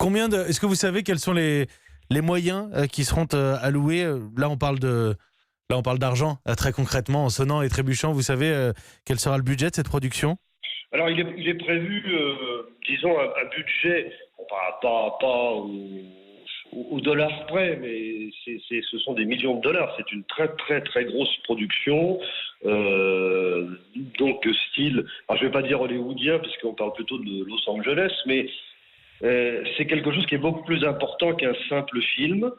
Est-ce que vous savez quels sont les moyens qui seront alloués? Là, on parle d'argent, très concrètement, en sonnant et trébuchant. Vous savez quel sera le budget de cette production? Alors, il est prévu, disons, un budget, bon, pas au dollar près, mais ce sont des millions de dollars. C'est une très, très, très grosse production. Donc, style, alors je ne vais pas dire hollywoodien, puisqu'on parle plutôt de Los Angeles, mais c'est quelque chose qui est beaucoup plus important qu'un simple film.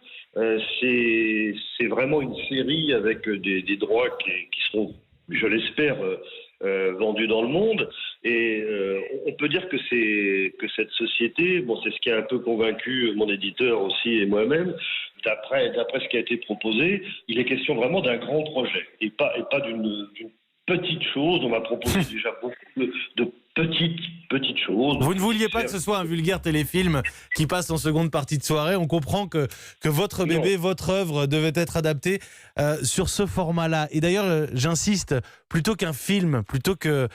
C'est vraiment une série avec des droits qui seront, je l'espère, vendus dans le monde. Et on peut dire que cette société, bon, c'est ce qui a un peu convaincu mon éditeur aussi et moi-même, d'après ce qui a été proposé, il est question vraiment d'un grand projet et pas d'une petite chose. On m'a proposé déjà beaucoup de petites choses. Vous ne vouliez pas que ce soit un vulgaire téléfilm qui passe en seconde partie de soirée. On comprend que votre bébé, votre œuvre devait être adaptée sur ce format-là. Et d'ailleurs, j'insiste, plutôt qu'un film, plutôt qu'un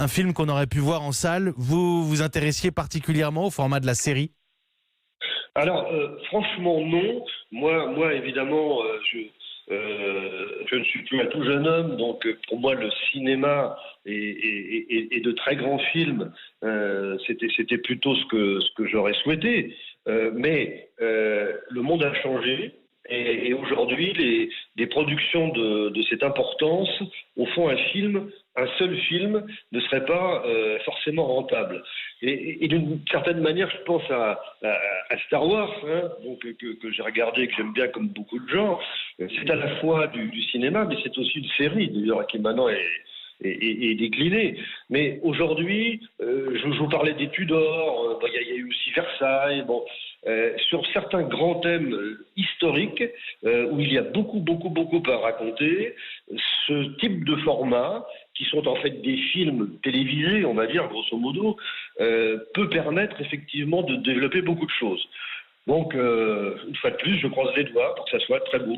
film qu'on aurait pu voir en salle, vous vous intéressiez particulièrement au format de la série? Alors, franchement, non. Moi évidemment, je ne suis plus un tout jeune homme, donc pour moi le cinéma et de très grands films, c'était plutôt ce que j'aurais souhaité. Mais le monde a changé et aujourd'hui des productions de cette importance, au fond un seul film ne serait pas forcément rentable. Et d'une certaine manière, je pense à Star Wars, hein, donc que j'ai regardé, que j'aime bien comme beaucoup de gens. C'est à la fois du cinéma, mais c'est aussi une série, d'ailleurs, qui maintenant est déclinée. Mais aujourd'hui, je vous parlais des Tudors, il y a eu aussi Versailles, bon, sur certains grands thèmes historiques, où il y a beaucoup à raconter, ce type de format, qui sont en fait des films télévisés, on va dire, grosso modo, peut permettre effectivement de développer beaucoup de choses. Donc, une fois de plus, je croise les doigts pour que ça soit très beau.